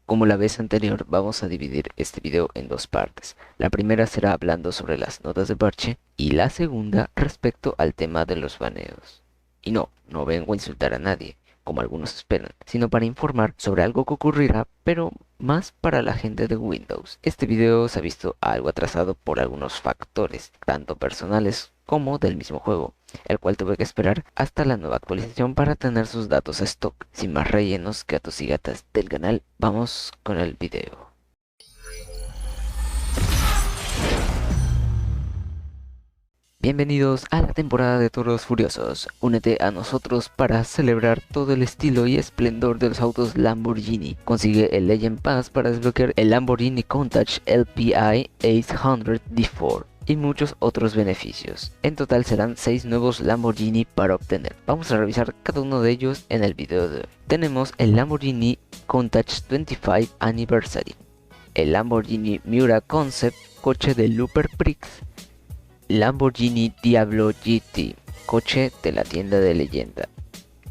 Como la vez anterior, vamos a dividir este video en dos partes. La primera será hablando sobre las notas de parche y la segunda respecto al tema de los baneos. Y no vengo a insultar a nadie, como algunos esperan, sino para informar sobre algo que ocurrirá, pero más para la gente de Windows. Este video se ha visto algo atrasado por algunos factores, tanto personales como del mismo juego, el cual tuve que esperar hasta la nueva actualización para tener sus datos a stock. Sin más rellenos, gatos y gatas del canal, vamos con el video. Bienvenidos a la temporada de Toros Furiosos. Únete a nosotros para celebrar todo el estilo y esplendor de los autos Lamborghini. Consigue el Legend Pass para desbloquear el Lamborghini Countach LPI 800 D4 y muchos otros beneficios. En total serán 6 nuevos Lamborghini para obtener. Vamos a revisar cada uno de ellos en el video de hoy. Tenemos el Lamborghini Countach 25 Anniversary, el Lamborghini Miura Concept, coche de Looper Prix, Lamborghini Diablo GT, coche de la tienda de leyenda,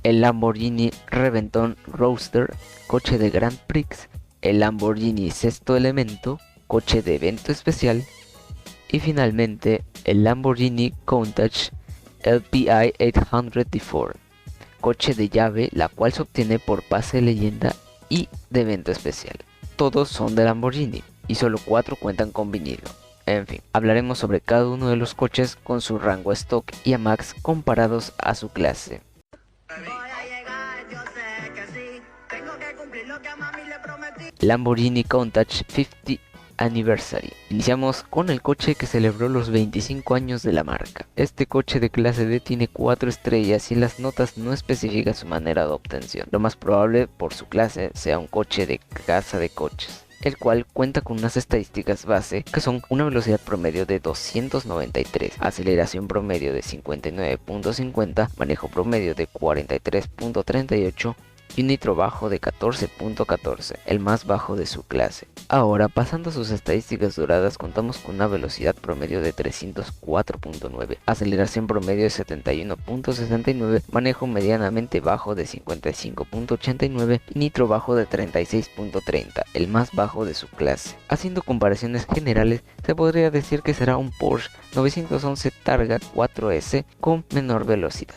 el Lamborghini Reventon Roadster, coche de Grand Prix, el Lamborghini Sexto Elemento, coche de evento especial, y finalmente el Lamborghini Countach LPI 800 D4, coche de llave, la cual se obtiene por pase de leyenda y de evento especial. Todos son de Lamborghini y solo 4 cuentan con vinilo. En fin, hablaremos sobre cada uno de los coches con su rango stock y a max comparados a su clase. Lamborghini Countach 50 Anniversary. Iniciamos con el coche que celebró los 25 años de la marca. Este coche de clase D tiene 4 estrellas y en las notas no especifica su manera de obtención. Lo más probable por su clase sea un coche de casa de coches, el cual cuenta con unas estadísticas base que son una velocidad promedio de 293, aceleración promedio de 59.50, manejo promedio de 43.38 y un nitro bajo de 14.14, el más bajo de su clase. Ahora, pasando a sus estadísticas doradas, contamos con una velocidad promedio de 304.9, aceleración promedio de 71.69, manejo medianamente bajo de 55.89 y nitro bajo de 36.30, el más bajo de su clase. Haciendo comparaciones generales, se podría decir que será un Porsche 911 Targa 4S con menor velocidad.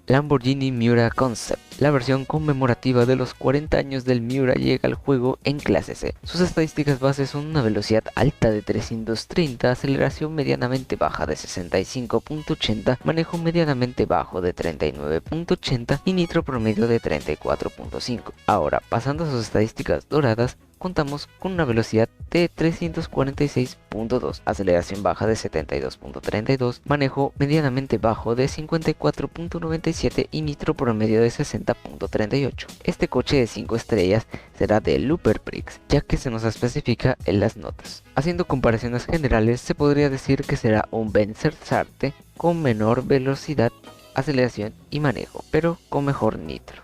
Lamborghini Miura Concept. La versión conmemorativa de los 40 años del Miura llega al juego en clase C. Sus estadísticas bases son una velocidad alta de 330, aceleración medianamente baja de 65.80, manejo medianamente bajo de 39.80 y nitro promedio de 34.5. Ahora, pasando a sus estadísticas doradas, contamos con una velocidad de 346.2, aceleración baja de 72.32, manejo medianamente bajo de 54.97 y nitro promedio de 60.38. Este coche de 5 estrellas será de Looper Prix, ya que se nos especifica en las notas. Haciendo comparaciones generales, se podría decir que será un Benzer Sarte con menor velocidad, aceleración y manejo, pero con mejor nitro.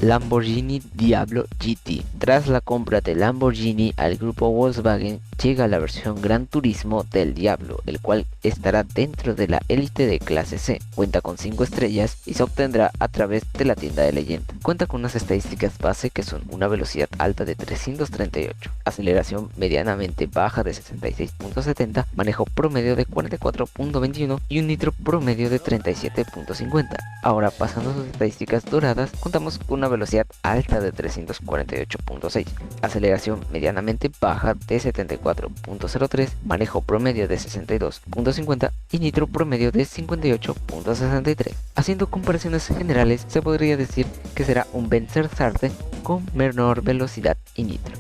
Lamborghini Diablo GT. Tras la compra de Lamborghini al grupo Volkswagen, llega la versión Gran Turismo del Diablo, el cual estará dentro de la élite de clase C. Cuenta con 5 estrellas y se obtendrá a través de la tienda de leyenda. Cuenta con unas estadísticas base que son una velocidad alta de 338, aceleración medianamente baja de 66.70, manejo promedio de 44.21 y un nitro promedio de 37.50. Ahora, pasando a sus estadísticas doradas, contamos con una velocidad alta de 348.6, aceleración medianamente baja de 74.03, manejo promedio de 62.50 y nitro promedio de 58.63. Haciendo comparaciones generales, se podría decir que será un Benzer Sarte con menor velocidad y nitro.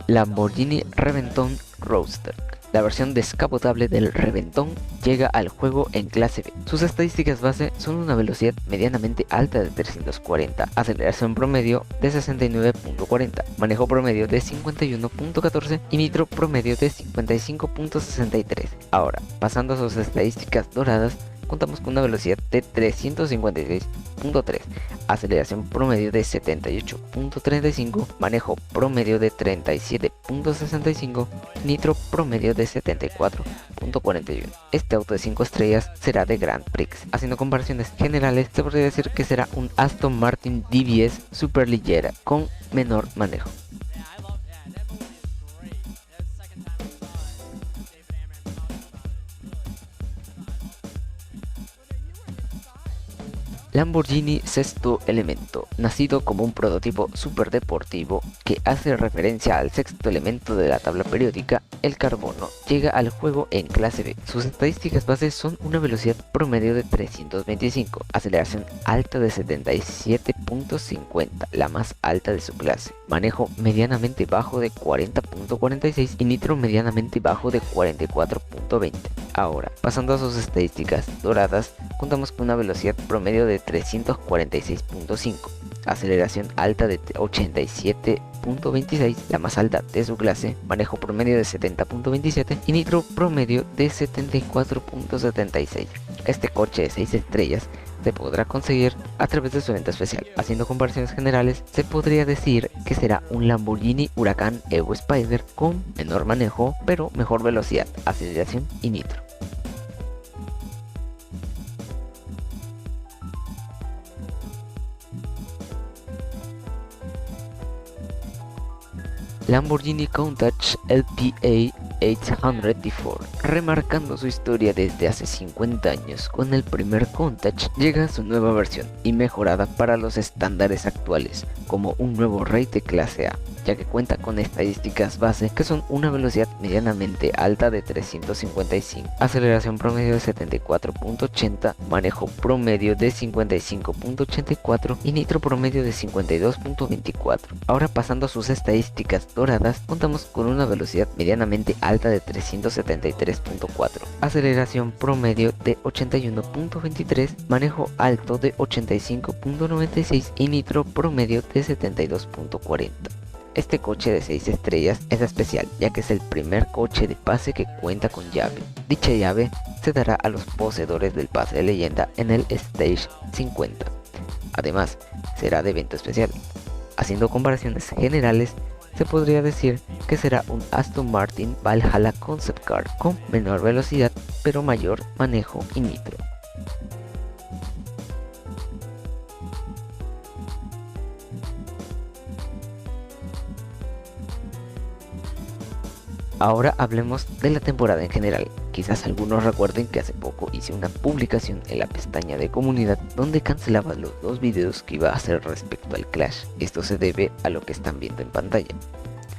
Lamborghini Reventon Roadster. La versión descapotable del Reventón llega al juego en clase B. Sus estadísticas base son una velocidad medianamente alta de 340, aceleración promedio de 69.40, manejo promedio de 51.14 y nitro promedio de 55.63. Ahora, pasando a sus estadísticas doradas, contamos con una velocidad de 356.3, aceleración promedio de 78.35, manejo promedio de 37.65, nitro promedio de 74.41. Este auto de 5 estrellas será de Grand Prix. Haciendo comparaciones generales, se podría decir que será un Aston Martin DBS superliggera con menor manejo. Lamborghini Sexto Elemento, nacido como un prototipo superdeportivo que hace referencia al sexto elemento de la tabla periódica, el carbono, llega al juego en clase B. Sus estadísticas bases son una velocidad promedio de 325, aceleración alta de 77.50, la más alta de su clase, manejo medianamente bajo de 40.46 y nitro medianamente bajo de 44.20. Ahora, pasando a sus estadísticas doradas, contamos con una velocidad promedio de 346.5, aceleración alta de 87.26, la más alta de su clase, manejo promedio de 70.27 y nitro promedio de 74.76. Este coche de 6 estrellas se podrá conseguir a través de su evento especial. Haciendo comparaciones generales, se podría decir que será un Lamborghini Huracán Evo Spider con menor manejo, pero mejor velocidad, aceleración y nitro. Lamborghini Countach LPA 800D4, remarcando su historia desde hace 50 años. Con el primer Countach llega su nueva versión y mejorada para los estándares actuales, como un nuevo rey de clase A, ya que cuenta con estadísticas base que son una velocidad medianamente alta de 355, aceleración promedio de 74.80, manejo promedio de 55.84 y nitro promedio de 52.24. Ahora, pasando a sus estadísticas doradas, contamos con una velocidad medianamente alta de 373.4, aceleración promedio de 81.23, manejo alto de 85.96 y nitro promedio de 72.40. Este coche de 6 estrellas es especial, ya que es el primer coche de pase que cuenta con llave. Dicha llave se dará a los poseedores del pase de leyenda en el Stage 50. Además, será de evento especial. Haciendo comparaciones generales, se podría decir que será un Aston Martin Valhalla Concept Car con menor velocidad pero mayor manejo y nitro. Ahora hablemos de la temporada en general. Quizás algunos recuerden que hace poco hice una publicación en la pestaña de comunidad donde cancelaba los 2 videos que iba a hacer respecto al Clash. Esto se debe a lo que están viendo en pantalla.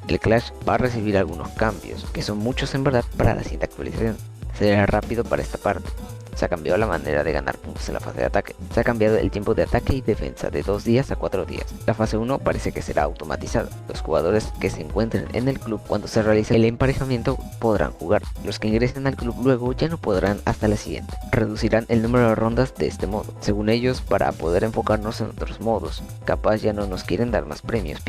El Clash va a recibir algunos cambios, que son muchos en verdad, para la siguiente actualización. Será rápido para esta parte. Se ha cambiado la manera de ganar puntos en la fase de ataque. Se ha cambiado el tiempo de ataque y defensa de 2 días a 4 días. La fase 1 parece que será automatizada. Los jugadores que se encuentren en el club cuando se realice el emparejamiento podrán jugar. Los que ingresen al club luego ya no podrán hasta la siguiente. Reducirán el número de rondas de este modo. Según ellos, para poder enfocarnos en otros modos. Capaz ya no nos quieren dar más premios.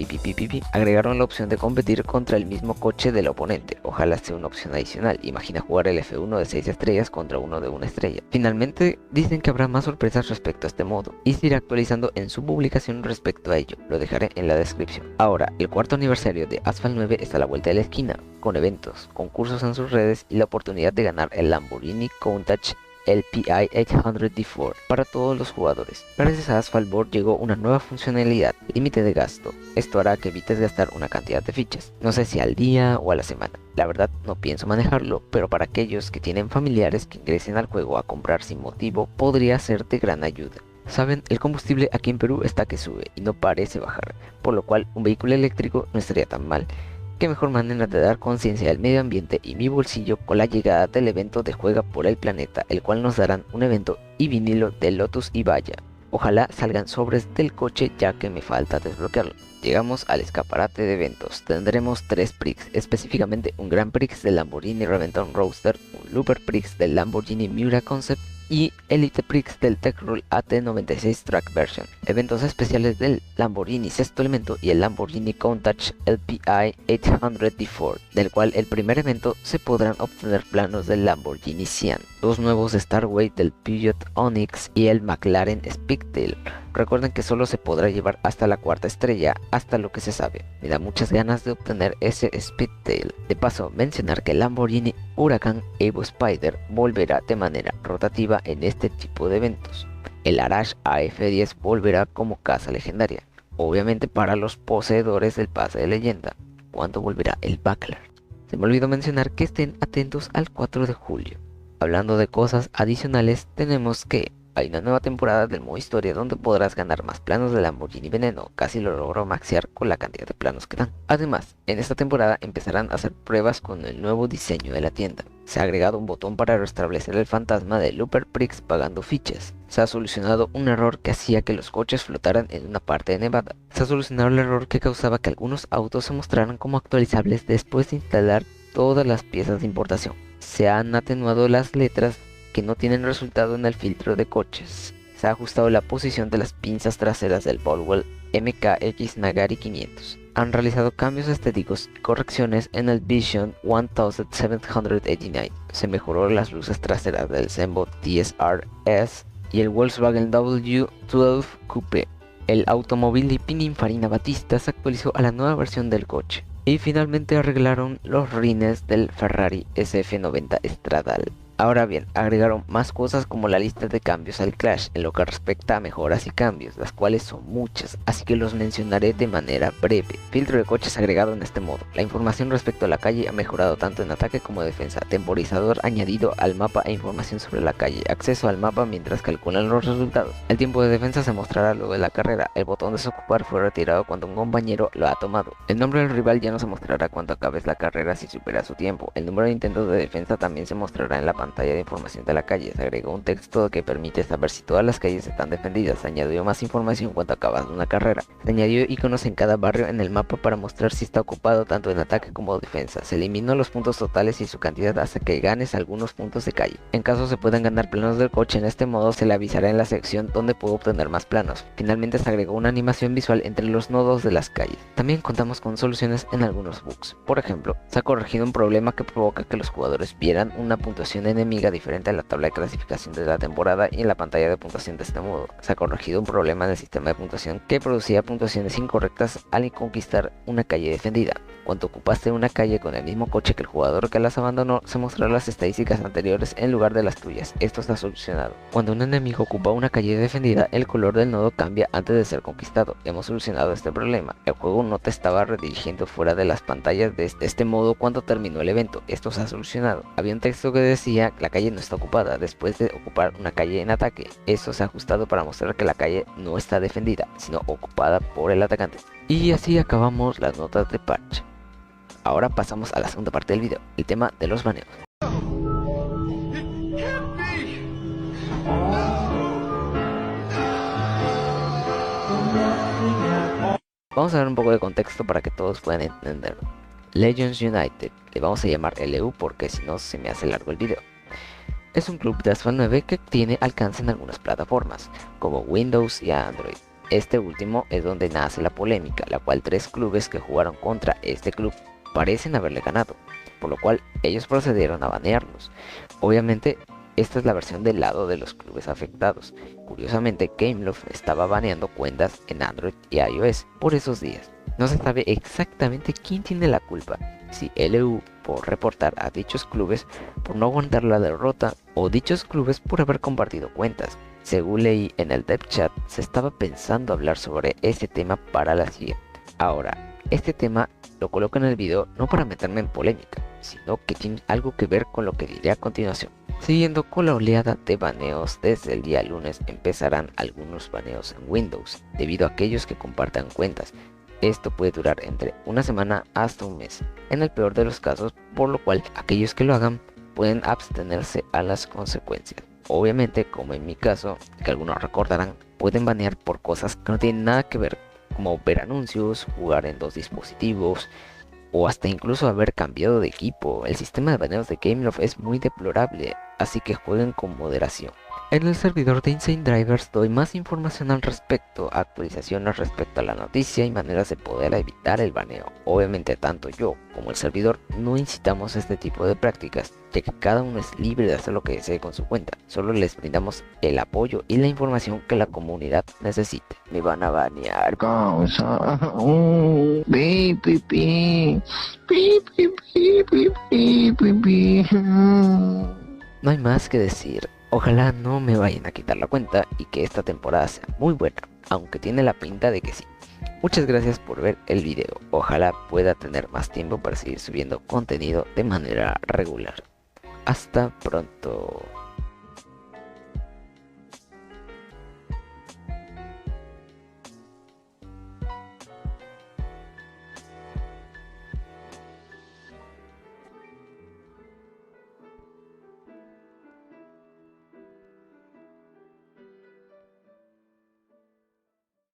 Agregaron la opción de competir contra el mismo coche del oponente. Ojalá sea una opción adicional. Imagina jugar el F1 de 6 estrellas contra uno de 1 estrella. Finalmente, dicen que habrá más sorpresas respecto a este modo y se irá actualizando en su publicación respecto a ello. Lo dejaré en la descripción. Ahora, el 4º aniversario de Asphalt 9 está a la vuelta de la esquina, con eventos, concursos en sus redes y la oportunidad de ganar el Lamborghini Countach LPI 800D4 para todos los jugadores. Gracias a Asphalt Board llegó una nueva funcionalidad, límite de gasto. Esto hará que evites gastar una cantidad de fichas, no sé si al día o a la semana. La verdad no pienso manejarlo, pero para aquellos que tienen familiares que ingresen al juego a comprar sin motivo, podría ser de gran ayuda. Saben, el combustible aquí en Perú está que sube y no parece bajar, por lo cual un vehículo eléctrico no estaría tan mal. Qué mejor manera de dar conciencia del medio ambiente y mi bolsillo con la llegada del evento de Juega por el Planeta, el cual nos darán un evento y vinilo de Lotus y Vaya. Ojalá salgan sobres del coche ya que me falta desbloquearlo. Llegamos al escaparate de eventos. Tendremos 3 Prix, específicamente un Grand Prix del Lamborghini Reventón Roadster, un Looper Prix del Lamborghini Miura Concept y Elite Prix del Tecroll AT96 Track Version. Eventos especiales del Lamborghini Sexto Elemento y el Lamborghini Countach LPI 800 D4, del cual el primer evento se podrán obtener planos del Lamborghini Sian, 2 nuevos Starway del Peugeot Onyx y el McLaren Speedtail. Recuerden que solo se podrá llevar hasta la 4ª estrella, hasta lo que se sabe. Me da muchas ganas de obtener ese Speedtail. De paso, mencionar que el Lamborghini Huracan Evo Spider volverá de manera rotativa en este tipo de eventos. El Arash AF10 volverá como casa legendaria, obviamente para los poseedores del pase de leyenda. ¿Cuándo volverá el Buckler? Se me olvidó mencionar que estén atentos al 4 de julio. Hablando de cosas adicionales, tenemos que hay una nueva temporada del modo historia donde podrás ganar más planos de Lamborghini Veneno. Casi lo logro maxear con la cantidad de planos que dan. Además, en esta temporada empezarán a hacer pruebas con el nuevo diseño de la tienda. Se ha agregado un botón para restablecer el fantasma de Looper Prix pagando fichas. Se ha solucionado un error que hacía que los coches flotaran en una parte de Nevada. Se ha solucionado el error que causaba que algunos autos se mostraran como actualizables después de instalar todas las piezas de importación. Se han atenuado las letras que no tienen resultado en el filtro de coches. Se ha ajustado la posición de las pinzas traseras del Volvo MKX Nagari 500. Han realizado cambios estéticos y correcciones en el Vision 1789. Se mejoró las luces traseras del Zenbo TSR-S y el Volkswagen W12 Coupe. El automóvil de Pininfarina Battista se actualizó a la nueva versión del coche. Y finalmente arreglaron los rines del Ferrari SF90 Stradale. Ahora bien, agregaron más cosas como la lista de cambios al Clash en lo que respecta a mejoras y cambios, las cuales son muchas, así que los mencionaré de manera breve. Filtro de coches agregado en este modo. La información respecto a la calle ha mejorado tanto en ataque como defensa. Temporizador añadido al mapa e información sobre la calle. Acceso al mapa mientras calculan los resultados. El tiempo de defensa se mostrará luego de la carrera. El botón desocupar fue retirado cuando un compañero lo ha tomado. El nombre del rival ya no se mostrará cuando acabes la carrera si supera su tiempo. El número de intentos de defensa también se mostrará en la pantalla de información de la calle. Se agregó un texto que permite saber si todas las calles están defendidas. Se añadió más información cuando acabas una carrera. Se añadió iconos en cada barrio en el mapa para mostrar si está ocupado tanto en ataque como defensa. Se eliminó los puntos totales y su cantidad hasta que ganes algunos puntos de calle. En caso se puedan ganar planos del coche en este modo, se le avisará en la sección donde puedo obtener más planos. Finalmente se agregó una animación visual entre los nodos de las calles. También contamos con soluciones en algunos bugs. Por ejemplo, se ha corregido un problema que provoca que los jugadores vieran una puntuación enemiga diferente a la tabla de clasificación de la temporada y en la pantalla de puntuación de este modo. Se ha corregido un problema en el sistema de puntuación que producía puntuaciones incorrectas al conquistar una calle defendida. Cuando ocupaste una calle con el mismo coche que el jugador que las abandonó, se mostrarán las estadísticas anteriores en lugar de las tuyas. Esto está solucionado. Cuando un enemigo ocupa una calle defendida, el color del nodo cambia antes de ser conquistado. Hemos solucionado este problema. El juego no te estaba redirigiendo fuera de las pantallas de este modo cuando terminó el evento. Esto se ha solucionado. Había un texto que decía la calle no está ocupada después de ocupar una calle en ataque. Esto se ha ajustado para mostrar que la calle no está defendida, sino ocupada por el atacante. Y así acabamos las notas de parche. Ahora pasamos a la segunda parte del video, el tema de los baneos. Vamos a ver un poco de contexto para que todos puedan entenderlo. Legends United, le vamos a llamar LU porque si no se me hace largo el video. Es un club de Asphalt 9 que tiene alcance en algunas plataformas, como Windows y Android. Este último es donde nace la polémica, la cual 3 clubes que jugaron contra este club parecen haberle ganado, por lo cual ellos procedieron a banearlos. Obviamente, esta es la versión del lado de los clubes afectados. Curiosamente, Gameloft estaba baneando cuentas en Android y iOS por esos días. No se sabe exactamente quién tiene la culpa, si LU por reportar a dichos clubes por no aguantar la derrota o dichos clubes por haber compartido cuentas. Según leí en el dev chat, se estaba pensando hablar sobre ese tema para la siguiente. Ahora, este tema lo coloco en el video no para meterme en polémica, sino que tiene algo que ver con lo que diré a continuación. Siguiendo con la oleada de baneos, desde el día lunes empezarán algunos baneos en Windows, debido a aquellos que compartan cuentas. Esto puede durar entre una semana hasta un mes, en el peor de los casos, por lo cual aquellos que lo hagan pueden abstenerse a las consecuencias. Obviamente, como en mi caso, que algunos recordarán, pueden banear por cosas que no tienen nada que ver, como ver anuncios, jugar en dos dispositivos, o hasta incluso haber cambiado de equipo. El sistema de baneos de Gameloft es muy deplorable, así que jueguen con moderación. En el servidor de Insane Drivers doy más información al respecto, actualizaciones respecto a la noticia y maneras de poder evitar el baneo. Obviamente tanto yo como el servidor no incitamos este tipo de prácticas, ya que cada uno es libre de hacer lo que desee con su cuenta. Solo les brindamos el apoyo y la información que la comunidad necesite. Me van a banear. Causa. Pi, pi, pi. Pi, pi, pi, pi, pi, pi, pi. No hay más que decir. Ojalá no me vayan a quitar la cuenta y que esta temporada sea muy buena, aunque tiene la pinta de que sí. Muchas gracias por ver el video. Ojalá pueda tener más tiempo para seguir subiendo contenido de manera regular. Hasta pronto.